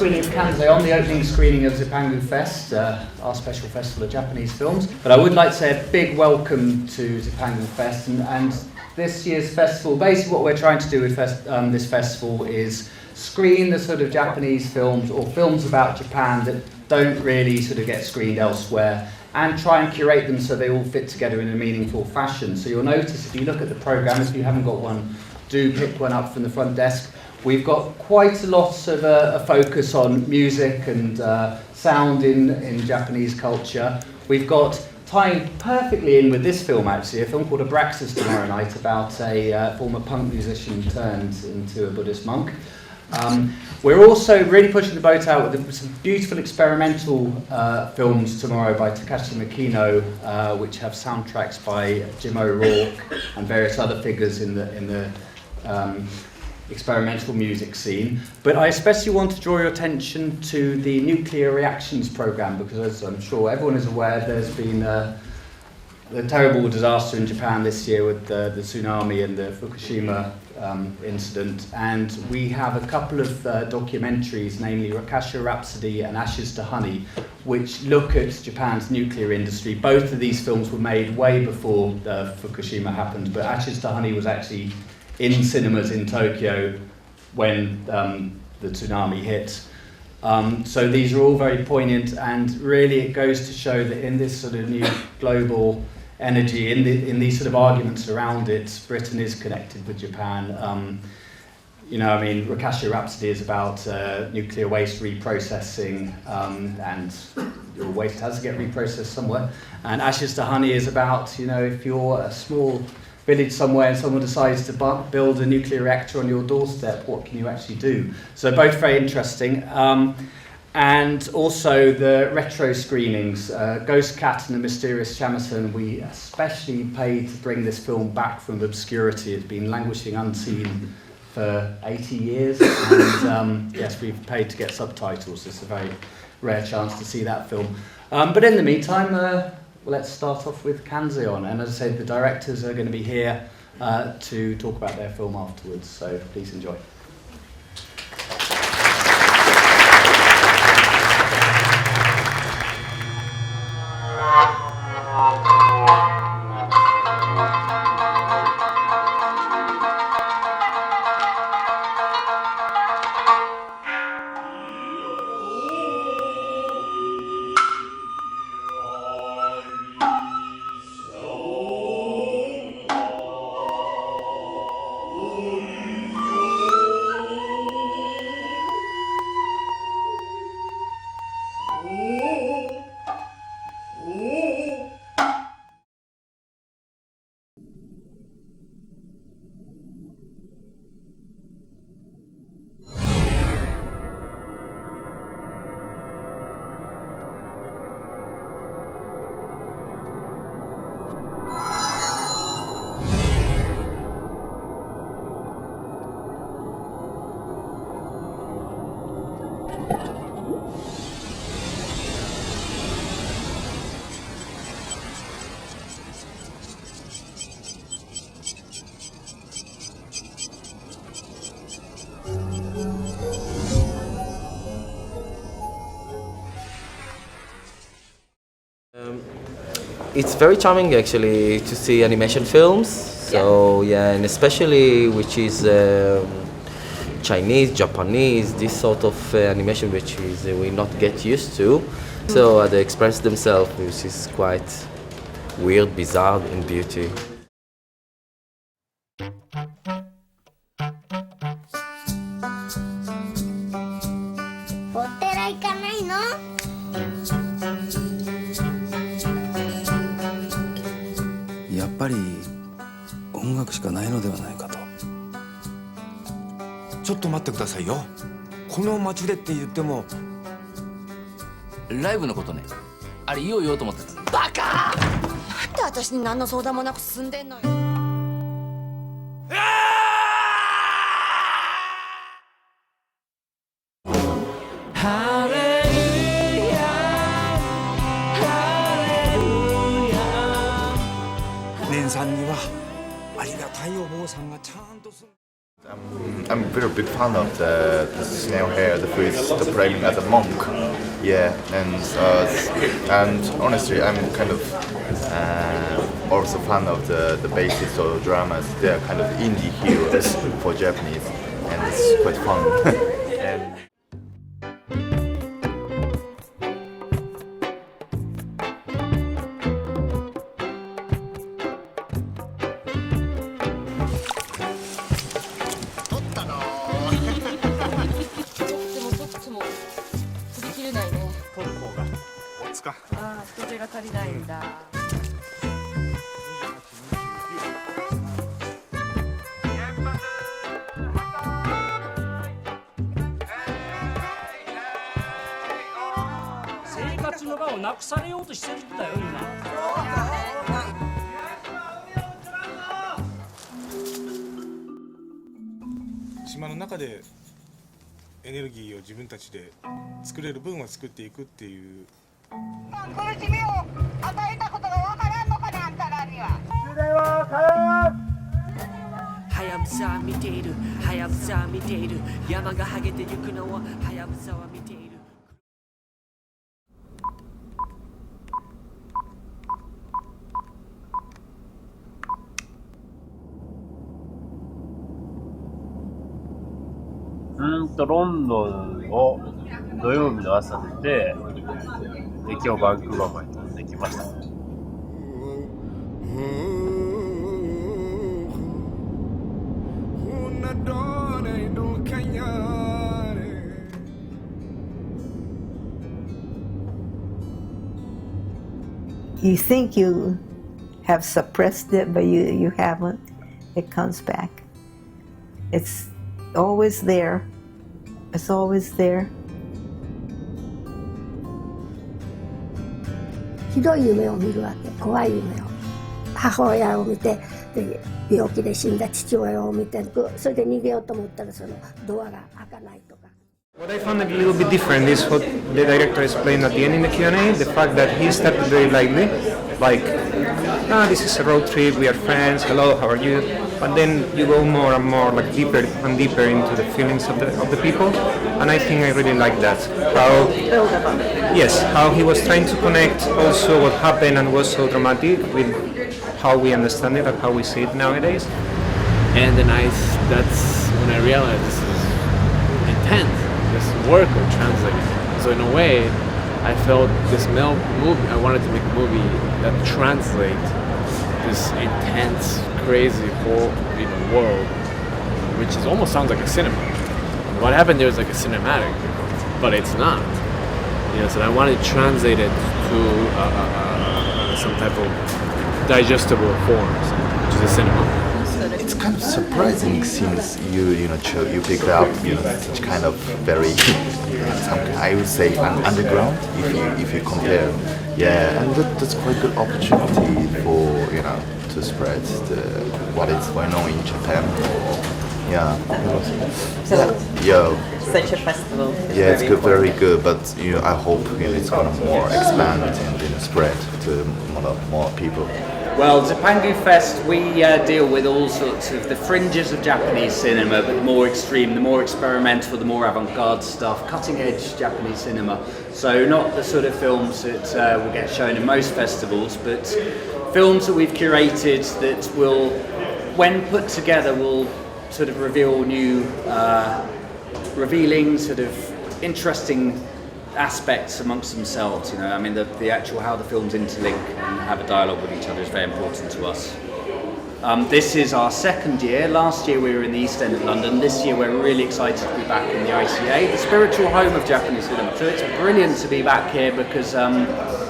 screening of Kanzeon, the opening screening of Zipangu Fest, our special festival of Japanese films. But I would like to say a big welcome to Zipangu Fest, and this year's festival, basically what we're trying to do with this festival is screen the sort of Japanese films or films about Japan that don't really sort of get screened elsewhere, and try and curate them so they all fit together in a meaningful fashion. So you'll notice if you look at the programme, if you haven't got one, do pick one up from the front desk. We've got quite a lot of a focus on music and sound in Japanese culture. We've got, tying perfectly in with this film actually, a film called Abraxas tomorrow night about a former punk musician turned into a Buddhist monk. We're also really pushing the boat out with some beautiful experimental films tomorrow by Takashi Makino, which have soundtracks by Jim O'Rourke and various other figures in the experimental music scene. But I especially want to draw your attention to the nuclear reactions program, because as I'm sure everyone is aware, there's been a terrible disaster in Japan this year with the tsunami and the Fukushima incident, and we have a couple of documentaries, namely Rakasha Rhapsody and Ashes to Honey, which look at Japan's nuclear industry. Both of these films were made way before Fukushima happened, but Ashes to Honey was actually in cinemas in Tokyo when the tsunami hit. So these are all very poignant, and really it goes to show that in this sort of new global energy, in these sort of arguments around it, Britain is connected with Japan. Rakasha Rhapsody is about nuclear waste reprocessing, and your waste has to get reprocessed somewhere. And Ashes to Honey is about, if you're a small village somewhere and someone decides to build a nuclear reactor on your doorstep, what can you actually do? So both very interesting. And also the retro screenings, Ghost Cat and the Mysterious Shamisen, we especially paid to bring this film back from obscurity. It's been languishing unseen for 80 years, and yes, we've paid to get subtitles. It's a very rare chance to see that film. But in the meantime, let's start off with Kanzeon, and as I said, the directors are going to be here to talk about their film afterwards, so please enjoy. It's very charming actually to see animation films. So yeah, and especially which is Chinese, Japanese, this sort of animation which is we not get used to. So they express themselves, which is quite weird, bizarre in beauty.やっぱり音楽しかないのではないかと。ちょっと待ってくださいよ。この街でって言ってもライブのことね。あれ言おうと思ってた。バカ！なんで私に何の相談もなく進んでんのよ。ハレルヤハレルヤ。年さんにはありがたいお坊さんがちゃんとする。I'm very big fan of the snail hair, who is playing as a monk. Yeah, and honestly, I'm kind of also fan of the basis of dramas. They're kind of indie heroes for Japanese, and it's quite fun. And 人手が足りないんだ。生活の場をなくされようとしてるんだよ今。島の中でエネルギーを自分たちで作れる分は作っていくっていう。苦しみを与えたことがわからんのかな、あんたらには。終電ははやぶさは見ている、はやぶさは見ている、山がはげてゆくのをはやぶさは見ている。ロンドンを土曜日の朝出て、で今日バンクーバーまで飛んできました。You think you have suppressed it, but you haven't. It comes back. It's always there. It's always there. ひどい夢を見るわけ、怖い夢を。母親を見て、で病気で死んだ父親を見て、それで逃げようと思ったらそのドアが開かないとか。What I found a little bit different is what the director explained at the end in the Q&A, the fact that he started very lightly, like, this is a road trip, we are friends, hello, how are you? But then you go more and more, like deeper and deeper into the feelings of the people, and I think I really like that. How he was trying to connect also what happened and was so dramatic with how we understand it and how we see it nowadays. And then that's when I realized this is intense. This work of translating. So in a way, I felt this movie. I wanted to make a movie that translates this intense, crazy whole world, which almost sounds like a cinema. What happened there is like a cinematic, but it's not. So I wanted to translate it to some type of digestible form, which is a cinema. It's kind of surprising since you pick up such kind of very I would say underground if you compare, and that's quite a good opportunity for to spread what is going on in Japan. Such a festival. It's good, very good, but I hope it's gonna more expand and spread to more people. Well, Zipangu Fest, we deal with all sorts of the fringes of Japanese cinema, but the more extreme, the more experimental, the more avant-garde stuff, cutting-edge Japanese cinema. So not the sort of films that will get shown in most festivals, but films that we've curated that will, when put together, will sort of reveal new, revealing sort of interesting aspects amongst themselves. I mean, the actual how the films interlink and have a dialogue with each other is very important to us. This is our second year. Last year we were in the East End of London. This year we're really excited to be back in the ICA, the spiritual home of Japanese cinema. So it's brilliant to be back here because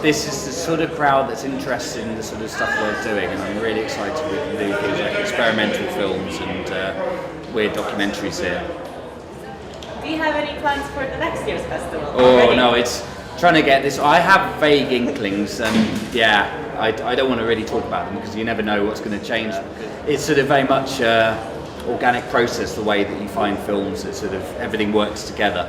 this is the sort of crowd that's interested in the sort of stuff we're doing, and I'm really excited we can do things like experimental films and weird documentaries here. Do you have any plans for the next year's festival? No, it's trying to get this. I have vague inklings, and I don't want to really talk about them because you never know what's going to change. It's sort of very much organic process, the way that you find films that sort of everything works together.